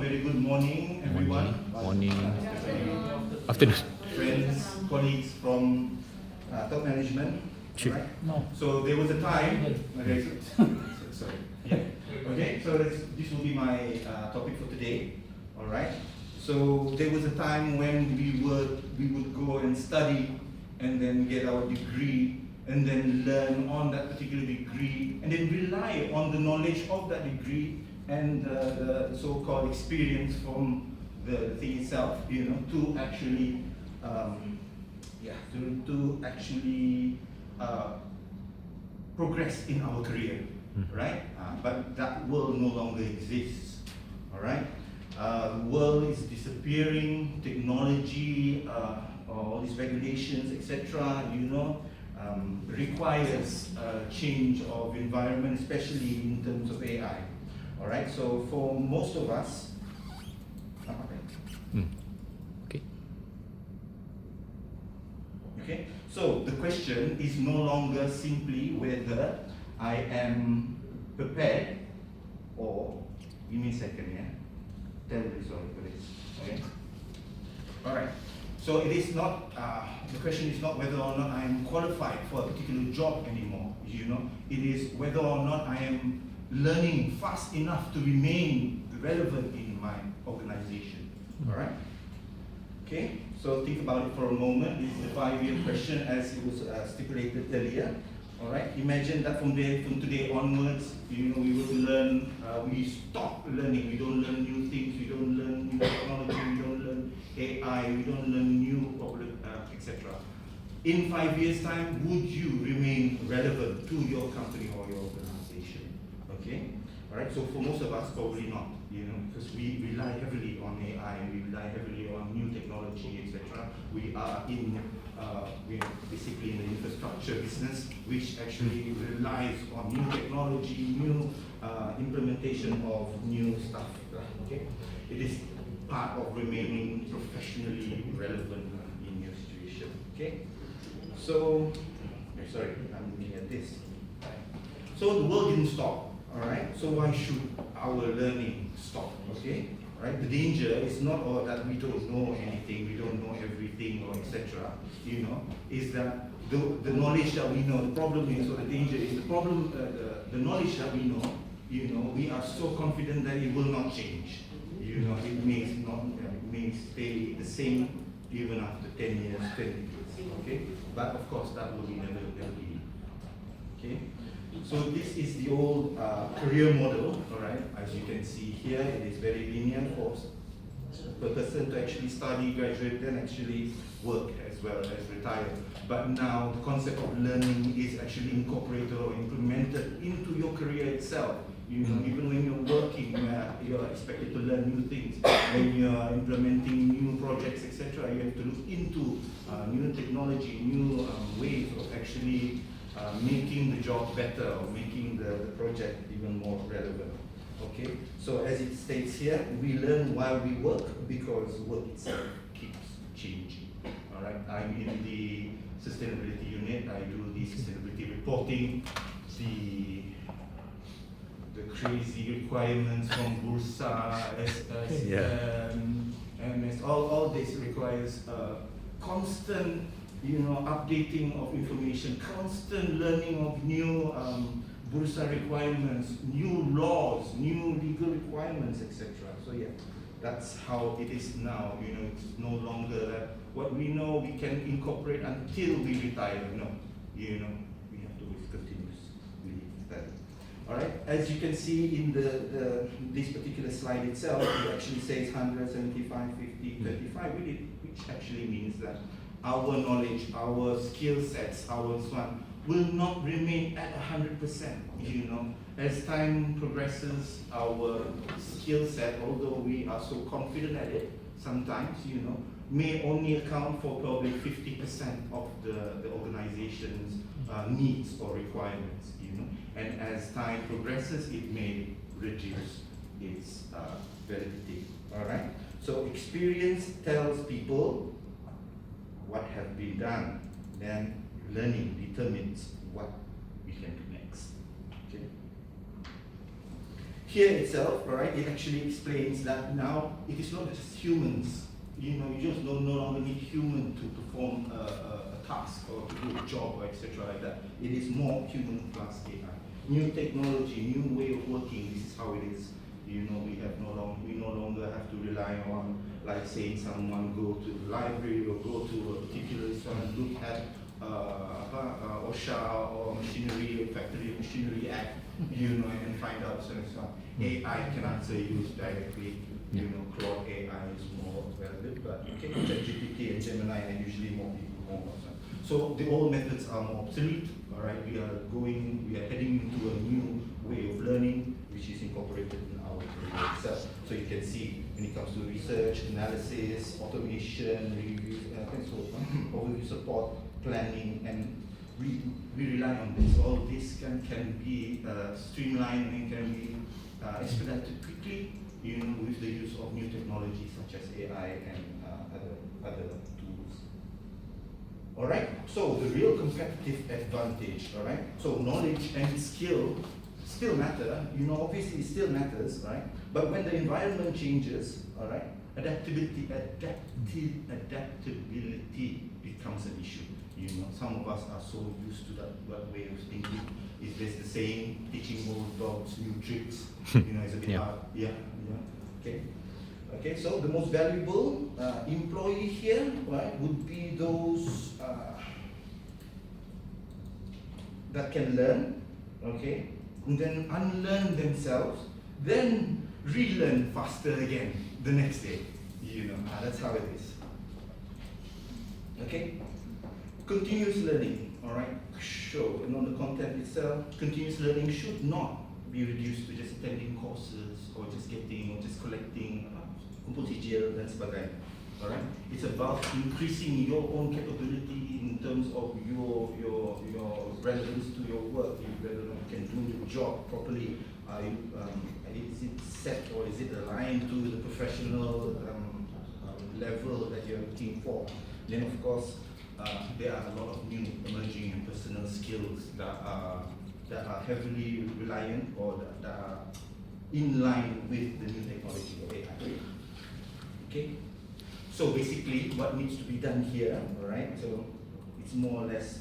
Very good morning, everyone. Morning. Afternoon. Friends, colleagues from top management. Sure. Right? No. So there was a time. Okay, sorry. Yeah. Okay, so this will be my topic for today. All right. So there was a time when we would go and study, and then get our degree, and then learn on that particular degree, and then rely on the knowledge of that degree and the so-called experience from the thing itself, to actually, to actually progress in our career, right? But that world no longer exists, all right? The world is disappearing, technology, all these regulations, etc., requires a change of environment, especially in terms of AI. All right, so for most of us, Okay. okay, so the question is no longer simply whether I am prepared or, give me a second, yeah? Tell me, sorry for this, okay? All right, so it is not, the question is not whether or not I am qualified for a particular job anymore, it is whether or not I am learning fast enough to remain relevant in my organization, all right? Okay, so think about it for a moment. This is the 5-year question as it was stipulated earlier, all right? Imagine that from today onwards, we were to learn, we stop learning, we don't learn new things, we don't learn new technology, we don't learn AI, we don't learn new etc. In 5 years' time, would you remain relevant to your company or your organization? Okay, all right. So for most of us, probably not. Because we rely heavily on AI, we rely heavily on new technology, etc. We are we're basically in the infrastructure business, which actually relies on new technology, new implementation of new stuff. Okay, it is part of remaining professionally relevant in your situation. Okay, so sorry, I'm looking at this. So the world didn't stop. All right. So why should our learning stop? Okay. All right. The danger is not that we don't know anything, we don't know everything, or etc. Is that the knowledge that we know. The problem is, or the danger is, the knowledge that we know. We are so confident that it will not change. It may stay the same even after 10 years, 20 years. Okay. But of course, that will never be. Okay. So this is the old career model, all right? As you can see here, it is very linear for the person to actually study, graduate, then actually work as well as retire. But now the concept of learning is actually incorporated or implemented into your career itself. Even when you're working, you're expected to learn new things. When you're implementing new projects, etc., you have to look into new technology, new ways of actually making the job better or making the project even more relevant. Okay, so as it states here, we learn while we work because work itself keeps changing. All right, I'm in the sustainability unit. I do the sustainability reporting, the crazy requirements from Bursa, MS, all this requires constant updating of information, constant learning of new Bursa requirements, new laws, new legal requirements, etc. So yeah, that's how it is now. It's no longer that what we know we can incorporate until we retire. No, we have to continuously study. All right. As you can see in this particular slide itself, it actually says 175, 50, 35, which actually means that our knowledge, our skill sets, our will not remain at 100%. As time progresses, our skill set, although we are so confident at it, sometimes, may only account for probably 50% of the organization's needs or requirements. And as time progresses, it may reduce its validity. All right. So experience tells people what has been done, then learning determines what we can do next. Okay. here itself, all right, it actually explains that now it is not just humans. You just no longer need human to perform a task or to do a job or etc. like that. It is more human plus AI. New technology, new way of working. This is how it is. We no longer have to rely on, like saying someone go to the library or go to a particular restaurant, look at OSHA or machinery, factory machinery act, and find out so and so on. AI can answer you directly. Claude AI is more relevant, but ChatGPT and Gemini are usually more people more. So the old methods are more obsolete. All right, we are heading into a new way of learning, which is incorporated in our career itself. So you can see when it comes to research, analysis, automation, review, overview support, planning, and we rely on this. All this can be streamlined and can be expedited quickly, with the use of new technologies such as AI and other tools. All right, so the real competitive advantage, all right? So knowledge and skill still matter, obviously it still matters, right? But when the environment changes, all right, adaptability becomes an issue. Some of us are so used to that way of thinking. If there's the saying, teaching old dogs new tricks, it's a bit hard. Yeah. Okay, so the most valuable employee here, right, would be those that can learn, okay, and then unlearn themselves, then relearn faster again the next day. That's how it is. Okay, continuous learning, all right. So, and on the content itself, continuous learning should not be reduced to just attending courses or just collecting komposisi gel dan sebagainya. All right, it's about increasing your own capability in terms of your relevance to your work. Whether you can do your job properly. Is it set or is it aligned to the professional level that you're looking for? Then of course, there are a lot of new emerging and personal skills that are heavily reliant or that are in line with the new technology of AI. Okay, so basically what needs to be done here, all right, so it's more or less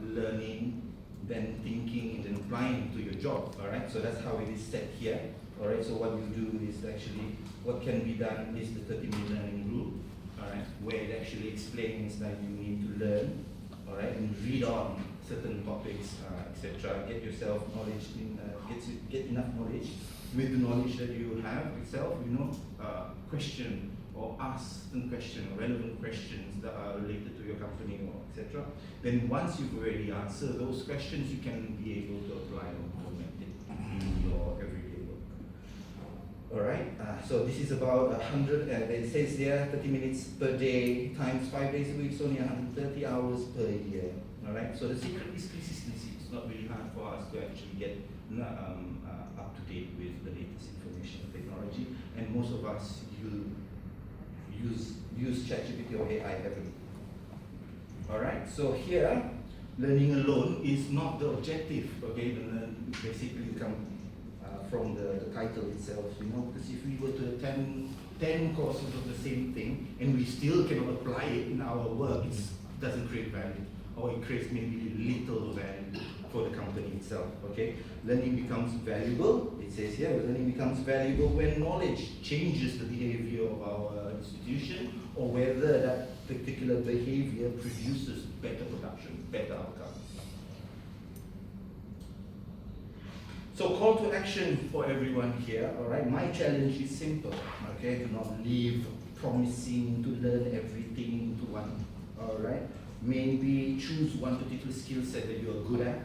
learning, then thinking, and then applying to your job, all right, so that's how it is set here, all right. So what you do is actually, what can be done is the 30-minute learning group, all right, where it actually explains that you need to learn, all right, and read on certain topics, etc. Get yourself knowledge, get enough knowledge. With the knowledge that you have itself, question or ask some questions, relevant questions that are related to your company or etc. Then once you've already answered those questions, you can be able to apply or implement it in your everyday work. All right, so this is about 100, it says there 30 minutes per day times 5 days a week, so only 130 hours per year. All right, so the secret is consistency. It's not really hard for us to actually get up to date with the latest information and technology, and most of us use ChatGPT or AI heavily. All right, so here, learning alone is not the objective. Okay, basically come from the title itself, because if we were to attend 10 courses of the same thing and we still cannot apply it in our work, it doesn't create value, or it creates maybe little value for the company itself. Okay, learning becomes valuable. It says here, learning becomes valuable when knowledge changes the behavior of our institution, or whether that particular behavior produces better production, better outcomes. So call to action for everyone here, all right? My challenge is simple, okay? Do not leave promising to learn everything into one, all right? Maybe choose one particular skill set that you are good at,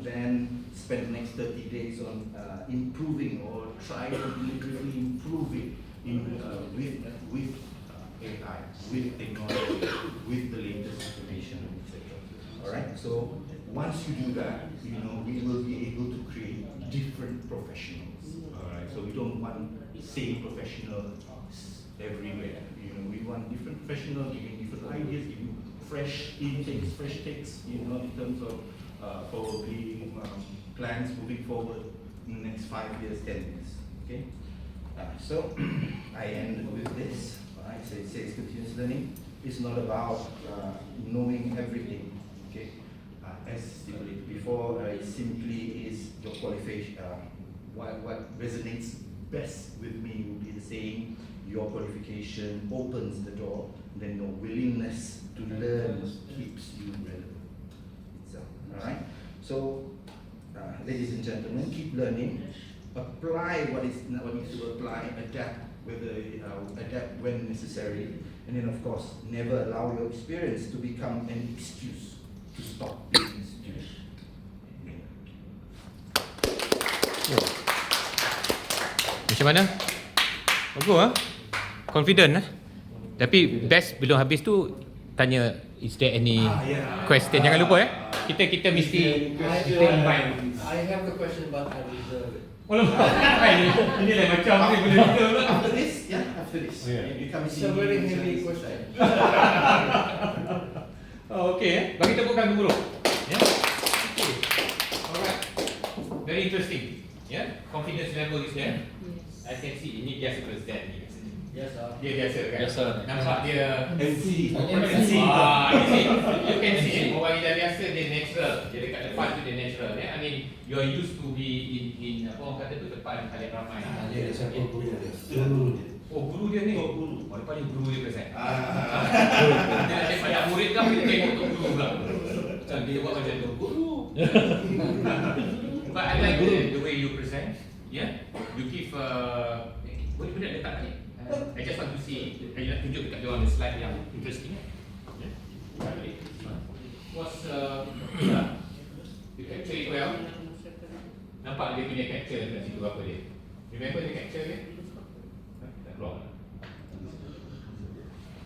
then spend the next 30 days on improving or try to deliberately improve it with AI, with technology, with the latest information, etc. All right, so once you do that, we will be able to create different professionals. All right, so we don't want the same professional everywhere. We want different professionals giving different ideas, giving fresh intakes, fresh takes, in terms of probably plans moving forward in the next 5 years, 10 years. Okay. So I end with this. Right? So it says continuous learning is not about knowing everything. Okay. As stipulated before, it simply is your qualification. What resonates best with me would be the saying, your qualification opens the door, then your willingness to learn keeps you relevant. So, alright? So, ladies and gentlemen, keep learning, apply what needs to apply, adapt adapt when necessary, and then of course, never allow your experience to become an excuse to stop being a student. Macam mana? Bagus ah. Confident ah. Tapi best belum habis tu tanya is there any question. Jangan lupa kita mesti I have the question but I reserve it. Oh ini lain macam ni boleh kita pula. After this, after this. Oh, yeah. You come It's a very heavy question. Oh, okay. Bagi tepuk tangan guru. Ya. Okay. Alright. Very interesting. Yeah. Confidence level is there. I can see ini biasa present ni. Yes, sir. Dia biasa kan? Biasa. Nampak dia MC. MC. You can see orang yang dah biasa dia natural. Dia dekat depan tu dia natural. I mean you are used to be in apa orang kata tu depan kalian ramai. Dia siapa guru dia? Oh guru dia ni. Oh, guru. Oh depan guru dia present. Ah. Dia banyak murid kan kita tengok tu guru pula. Dia buat macam tu guru. But I like the way you present. Yeah. You give boleh benda letak ni. I just want to see. I nak tunjuk dekat dia orang the slide yang interesting. Yeah. Was you capture it well. Nampak dia punya capture dekat situ apa dia. Remember the capture dia? Tak keluar.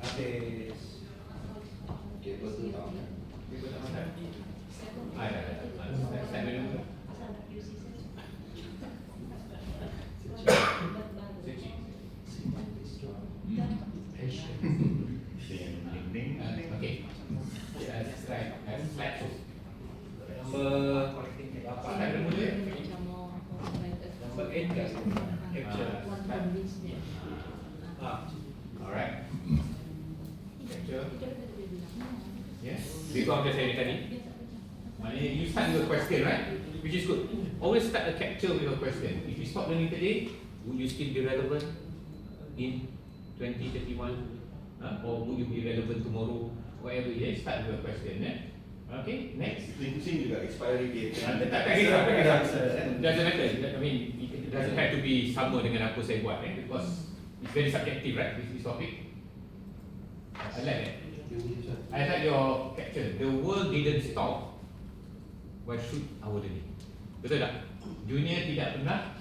Habis. Okay, betul tak? Dia tak makan. Start dulu. Okay. Slide. Number 8 kan? Capture. Alright. Capture. Yes. Because of the saya tadi. Maknanya you start with a question, right? Which is good. Always start a capture with a question. If you stop learning today, would you still be relevant in 2031? Or would you be relevant tomorrow? Whatever it is, start with a question. Okay, next. Including juga expiry date. Tak kisah. Doesn't matter. I mean, it doesn't have to be sama dengan apa saya buat, because it's very subjective, right? This topic. I like that. I like your caption. The world didn't stop. Why should our learning? Betul tak? Dunia tidak pernah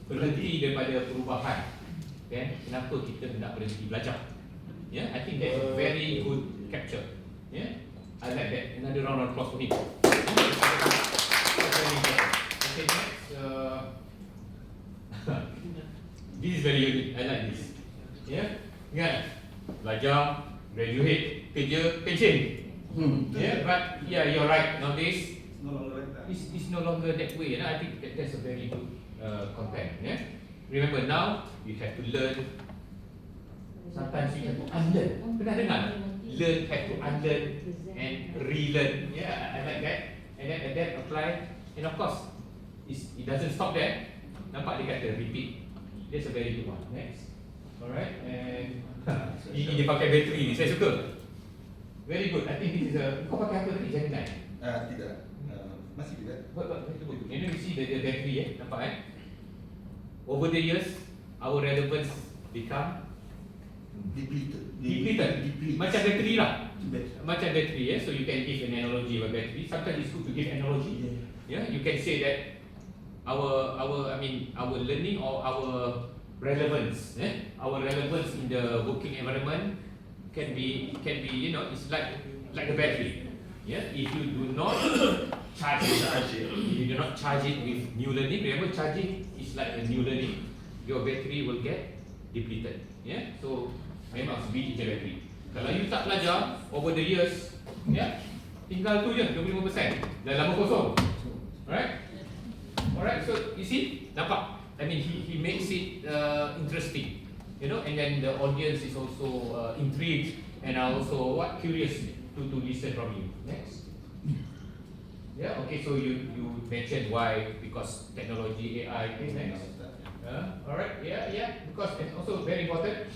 berhenti daripada perubahan. Okay? Kenapa kita hendak berhenti belajar? Yeah, I think that's a very good capture. Yeah, I like that. Another round of applause for him. Okay, next. This is very unique. I like this. Yeah, ingat, belajar, graduate, kerja, pension. Yeah, but yeah, you're right. Nowadays, No longer like that. it's no longer that way. And I think that's a very good content. Yeah, remember now you have to learn. Sometimes you have to unlearn. Pernah dengar? Learn, have to unlearn and relearn. Yeah, I like that. And then adapt, apply. And of course, it doesn't stop there. Nampak dia kata repeat. That's a very good one. Next. Alright. And ini dia pakai bateri ni. Saya suka. Very good. I think this is a. Kau pakai apa tadi? Jangan Tidak. Masih tidak. You know, you see the battery, nampak over the years, our relevance become depleted. Macam battery lah. Macam battery, so you can give an analogy of a battery. Sometimes it's good to give analogy. Yeah, you can say that our learning or our relevance, our relevance in the working environment can be it's like a battery. Yeah, if you do not charge it, if you do not charge it with new learning, remember charging is like a new learning. Your battery will get depleted. Yeah, so memang sebiji je battery. Kalau you tak belajar over the years, tinggal tu je 25%, dah lama kosong. Alright, so you see, nampak I mean, he makes it interesting, you know, and then the audience is also intrigued and are also curious to listen from you. Next. Yeah, okay, so you mentioned why, because technology, AI, okay, next. Alright, yeah, because it's also very important.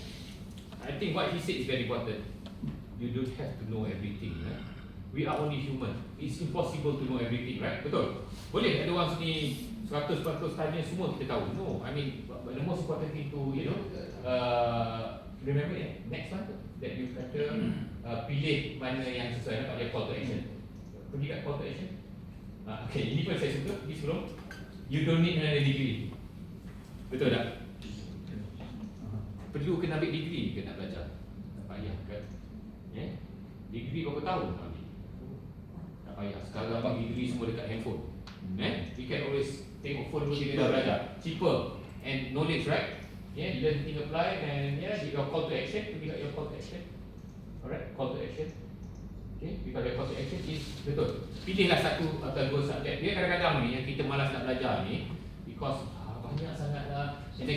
I think what he said is very important. You don't have to know everything. We are only human. It's impossible to know everything, right? Betul? Boleh ada orang sini 100% tanya semua kita tahu. No, I mean, the most important thing to, you know, remember next one that you kata pilih mana yang sesuai, nampak dia call to action. Pergi kat call to action. Okay, ini pun saya suka. Pergi sebelum, you don't need another degree. Betul tak? Perlu kena ambil degree ke nak belajar? Tak payah kan? Yeah? Degree berapa tahun ambil? Tak payah. Sekarang ambil degree semua dekat handphone. We can always tengok phone dulu kita dah belajar. Cheaper and knowledge, right? Yeah, learn, think, apply, and yeah, your call to action. Pergi kat your call to action. Alright, call to action. Okay, because your call to action is betul. Pilihlah satu atau dua subjek. Dia kadang-kadang ni yang kita malas nak belajar ni, because banyak sangat lah. Jadi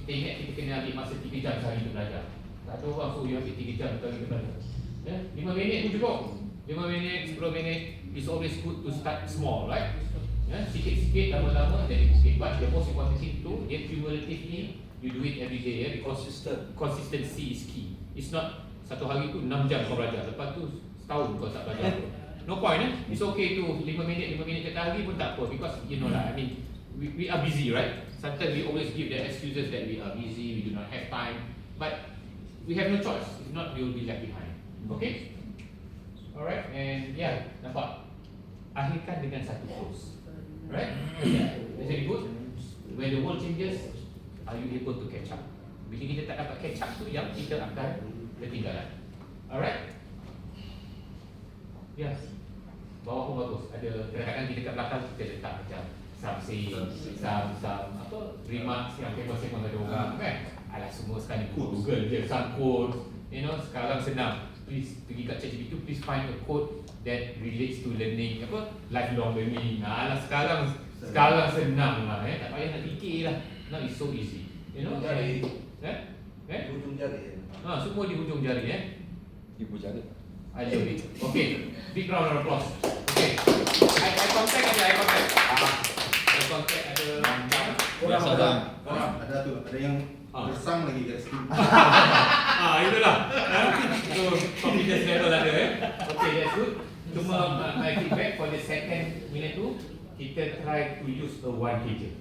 kita ingat kita kena ambil masa 3 jam sehari untuk belajar. Tak ada orang suruh you ambil 3 jam untuk kita belajar. 5 minit pun cukup. 5 minit, 10 minit. It's always good to start small, right? Sikit-sikit, lama-lama jadi bukit. But the most important thing tu, dia cumulatively, you do it every day. Because consistency is key. It's not satu hari tu 6 jam kau belajar. Lepas tu setahun kau tak belajar. No point. It's okay to 5 minit setiap hari pun tak apa. Because you know lah, I mean, we are busy, right? Sometimes we always give the excuses that we are busy, we do not have time. But we have no choice. If not, we will be left behind. Okay? Alright, and yeah, nampak? Akhirkan dengan satu close. Right? Yeah. Is it good? When the world changes, are you able to catch up? Bila kita tak dapat catch up tu, yang kita akan ketinggalan. Alright? Yeah. Bawah pun bagus. Ada kadang-kadang kita kat belakang kita letak macam some apa remarks yang famous ada orang kan. Alah semua sekarang Google je some quote. You know, sekarang senang. Please pergi kat ChatGPT, please find a quote that relates to learning apa lifelong learning. Alah sekarang senang lah tak payah nak fikir lah. Now it's so easy. You know, jari. Hujung jari. Semua di hujung jari Ibu jari. I love it. Okay, big round of applause. Okay, eye contact ada Orang ada tu, ada yang bersang lagi kat situ. Itulah. So confidence level ada Okay, that's good. Cuma my feedback for the second minute tu, kita try to use a one pager.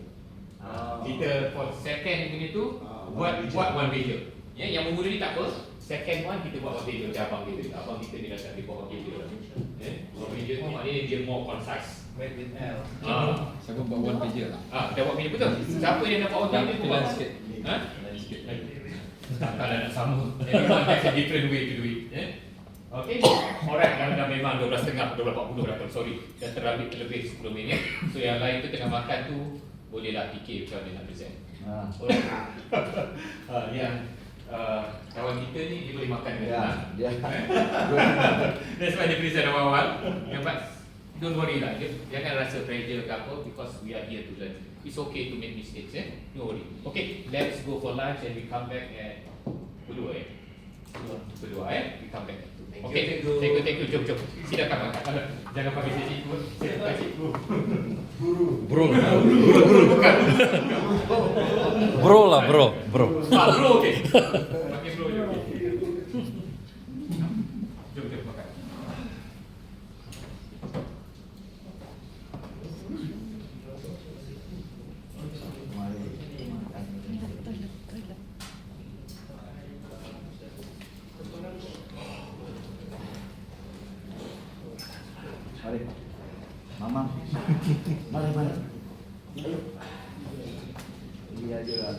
Kita for second minute tu buat one pager. Ya, yang mula ni tak apa. Second one kita buat one pager macam abang kita ni dah buat one pager. One pager tu maknanya dia more concise. Wait with L. Saya buat one pager lah. Dah buat pager betul. Siapa yang dapat one pager tu? Lain sikit. Lain sikit. Tak nak sama. Everyone has a different way to do it. Okay. Alright, dah memang 12.30, 12.40 dah. Sorry, dah terlebih lebih 10 minit. So yang lain tu tengah makan tu bolehlah fikir macam mana nak present. Alright. Yang kawan kita ni dia boleh makan ke rumah. That's why dia present awal-awal. But don't worry lah, jangan rasa pressure ke apa, because we are here to learn. It's okay to make mistakes, no worry. Okay, let's go for lunch and we come back at Kedua, we come back. Okay, thank you, jom. Silakan makan. Jangan pakai cikgu. Cikgu. Bro Bukan. Bro lah, bro. Bro, okay. Pakai bro je. Jom makan. Mari. Mama. Mari. Ayo. Ini aja lah.